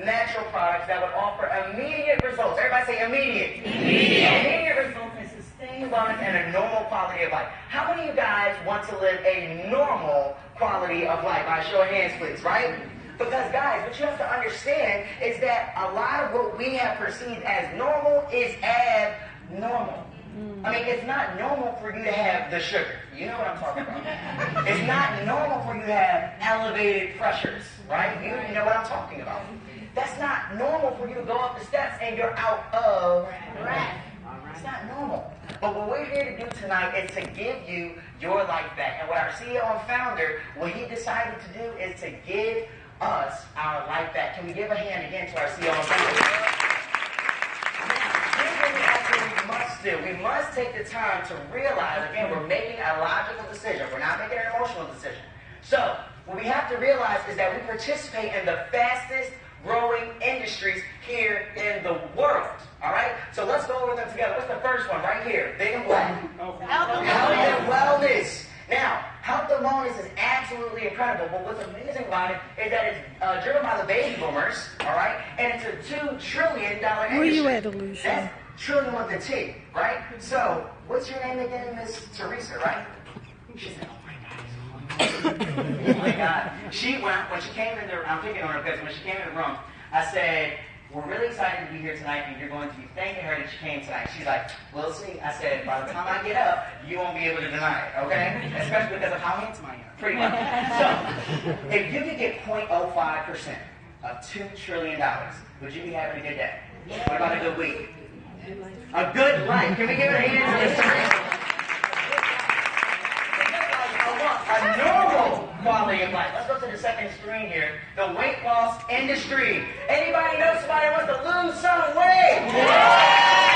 natural products that would offer immediate results. Everybody say immediate. Immediate results in sustained wellness and a normal quality of life. How many of you guys want to live a normal quality of life? By show of hands, please, right? Because, guys, what you have to understand is that a lot of what we have perceived as normal is abnormal. I mean, it's not normal for you to have the sugar. You know what I'm talking about. It's not normal for you to have elevated pressures, right? You know what I'm talking about. That's not normal for you to go up the steps and you're out of breath. It's not normal. But what we're here to do tonight is to give you your life back. And what our CEO and founder, what he decided to do is to give us our life back. Can we give a hand again to our CEO and founder? Now, here's what we actually must do. We must take the time to realize, again, we're making a logical decision. We're not making an emotional decision. So, what we have to realize is that we participate in the fastest growing industries here in the world. All right? So let's go over them together. What's the first one right here? Big and black. Health and wellness. Now, health and wellness is absolutely incredible, but what's amazing about it is that it's driven by the baby boomers, all right? And it's a $2 trillion industry. Where you at, Alicia? That's trillion with a T, right? So, what's your name again, Miss Teresa, right? She said, oh my God. Oh my God. She went, when she came in the, I'm picking on her because when she came in the room, I said, we're really excited to be here tonight, and you're going to be thanking her that she came tonight. She's like, we'll see. I said, by the time I get up, you won't be able to deny it, okay? Especially because of how handsome I am, pretty much. So, if you could get 0.05% of $2 trillion, would you be having a good day? What about a good week? A good life. Can we give it a hand to this time? A normal quality of life. Let's go to the second screen here. The weight loss industry. Anybody know somebody who wants to lose some weight? Yeah.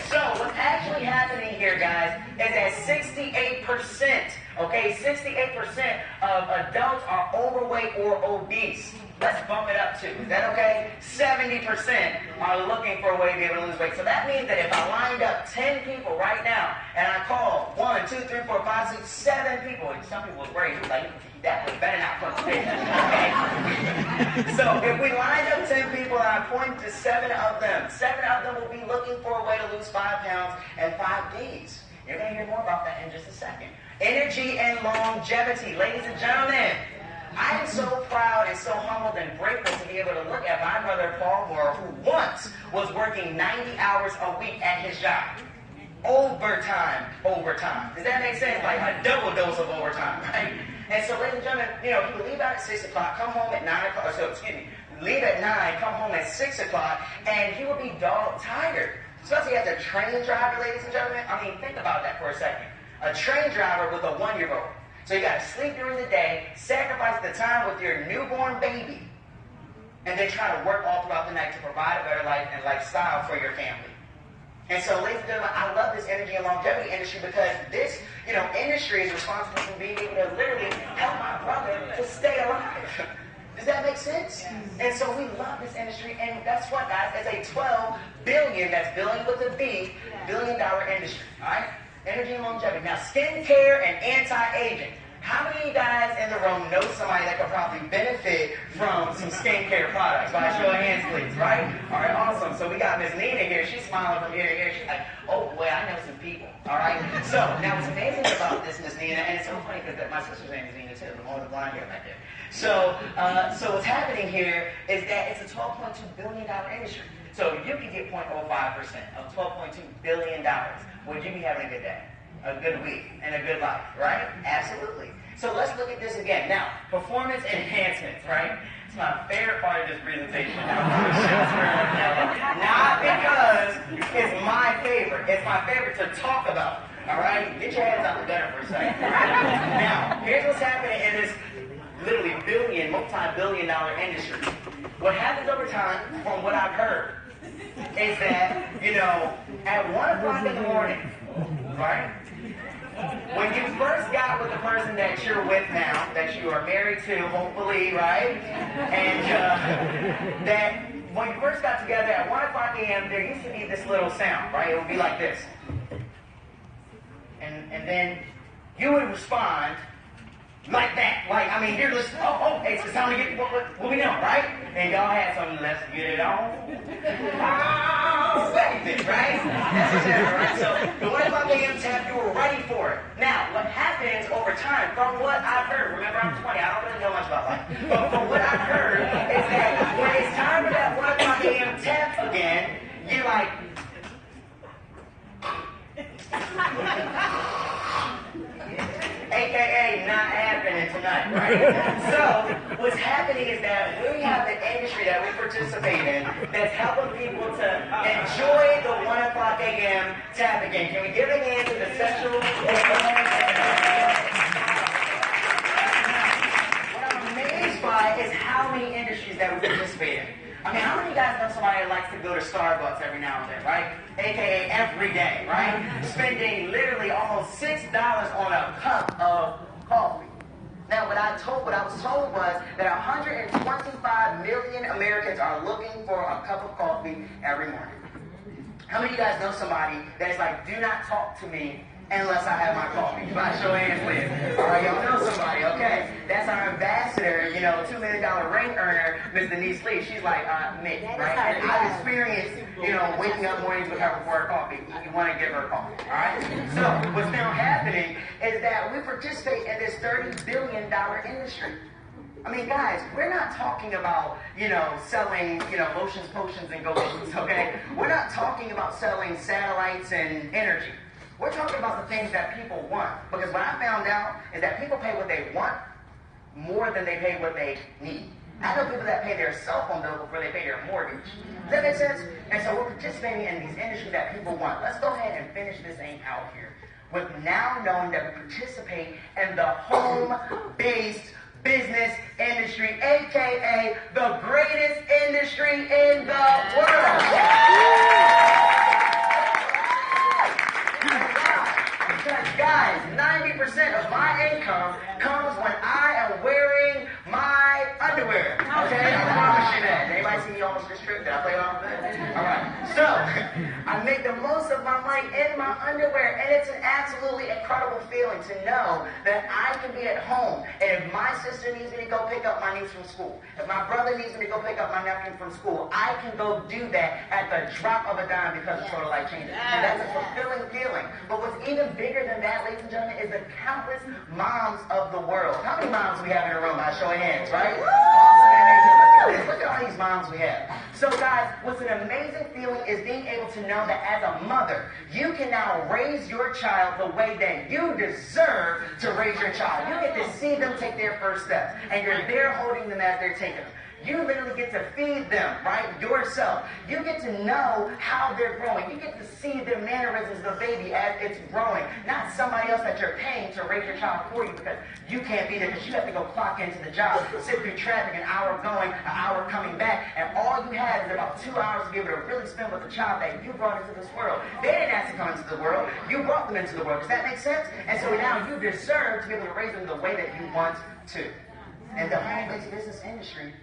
So what's actually happening here, guys, is that 68%, okay, 68% of adults are overweight or obese. Let's bump it up to, is that okay? 70% are looking for a way to be able to lose weight. So that means that if I lined up 10 people right now, and I called 1, 2, 3, 4, 5, 6, 7 people, and some people were worried, like, that was better not from the okay? So if we lined up 10 people and I pointed to 7 of them will be looking for a way to lose 5 pounds in 5 days. You're going to hear more about that in just a second. Energy and longevity. Ladies and gentlemen, I am so proud and so humbled and grateful to be able to look at my brother Paul Moore, who once was working 90 hours a week at his job. Overtime. Does that make sense? Like a double dose of overtime, right? And so, ladies and gentlemen, you know, he would leave out at 6 o'clock, come home at 9 o'clock, leave at 9, come home at 6 o'clock, and he would be dog tired. Especially as a train driver, ladies and gentlemen. I mean, think about that for a second. A train driver with a 1-year-old. So you got to sleep during the day, sacrifice the time with your newborn baby, and then try to work all throughout the night to provide a better life and lifestyle for your family. And so, ladies and gentlemen, I love this energy and longevity industry because this, you know, industry is responsible for being able to literally help my brother to stay alive. Does that make sense? And so we love this industry, and that's what, guys, it's a $12 billion, that's billion with a B, $1 billion industry, all right? Energy and longevity. Now, skincare and anti-aging. How many of you guys in the room know somebody that could probably benefit from some skincare products? By show of hands, please, right? All right, awesome. So we got Miss Nina here. She's smiling from ear to ear. She's like, oh, boy, I know some people, all right? So, now what's amazing about this, Miss Nina, and it's so funny because my sister's name is Nina, too, the one with the blonde hair back there. So, so what's happening here is that it's a $12.2 billion industry. So if you could get 0.05% of $12.2 billion, would you be having a good day, a good week, and a good life, right? Absolutely. So let's look at this again. Now, performance enhancements, right? It's my favorite part of this presentation. Not because it's my favorite. It's my favorite to talk about, all right? Get your heads out the gutter for a second. Now, here's what's happening in this literally billion, multi-billion dollar industry. What happens over time, from what I've heard, is that, you know, at 1 o'clock in the morning, right? When you first got with the person that you're with now, that you are married to, hopefully, right? And that when you first got together at 1 o'clock a.m., there used to be this little sound, right? It would be like this. And then you would respond like that. Like, I mean, you're listening, oh, hey, it's time to get what we know, right? and y'all had some let's get it on. Oh, baby, right? That's exactly right. So the 1 o'clock a.m. tap, you were ready for it. Now, what happens over time, from what I've heard, remember I'm 20, I don't really know much about life, but from what I've heard is that when it's time for that 1 o'clock a.m. tap again, you're like, AKA not happening tonight, right? So what's happening is that we have the industry that we participate in that's helping people to enjoy the 1 o'clock a.m. tap again. Can we give a hand to the sexual? What I'm amazed by is how many industries that we participate in. I mean, how many of you guys know somebody that likes to go to Starbucks every now and then, right? AKA every day, right? Spending literally almost $6 on a cup of coffee. Now, what I was told was that 125 million Americans are looking for a cup of coffee every morning. How many of you guys know somebody that's like, do not talk to me unless I have my coffee? By show of hands, please. All right, y'all know somebody, okay? That's our ambassador, $2 million ring earner, Ms. Denise Lee. She's like, me, right? And I've experienced, waking up mornings with her before her coffee. You want to give her coffee, all right? So what's now happening is that we participate in this $30 billion industry. I mean, guys, we're not talking about, selling, lotions, potions, and go-go's, okay? We're not talking about selling satellites and energy. We're talking about the things that people want. Because what I found out is that people pay what they want more than they pay what they need. I know people that pay their cell phone bill before they pay their mortgage. Does that make sense? And so we're participating in these industries that people want. Let's go ahead and finish this thing out here with now knowing that we participate in the home-based business industry, a.k.a. the greatest industry in the world. Because, guys, 90% of my income comes when I am wearing my underwear. Okay? I promise you that. Anybody see me almost this trip? Did I play it off good? Alright. So, I make the most of my money in my underwear, and it's an absolutely incredible feeling to know that I can be at home, and if my sister needs me to go pick up my niece from school, if my brother needs me to go pick up my nephew from school, I can go do that at the drop of a dime because it's sort of like changing. And that's a fulfilling feeling. But what's even bigger than that, ladies and gentlemen, is the countless moms of the world. How many moms do we have in the room? I show of hands, right? Awesome, amazing. Look at this. Look at all these moms we have. So, guys, what's an amazing feeling is being able to know that as a mother, you can now raise your child the way that you deserve to raise your child. You get to see them take their first steps, and you're there holding them as they're taking them. You literally get to feed them, right, yourself. You get to know how they're growing. You get to see their mannerisms of the baby as it's growing. Not somebody else that you're paying to raise your child for you because you can't be there because you have to go clock into the job, sit through traffic, an hour going, an hour coming back, and all you have is about 2 hours to be able to really spend with the child that you brought into this world. They didn't ask to come into the world. You brought them into the world. Does that make sense? And so now you deserve to be able to raise them the way that you want to. And the home-based business industry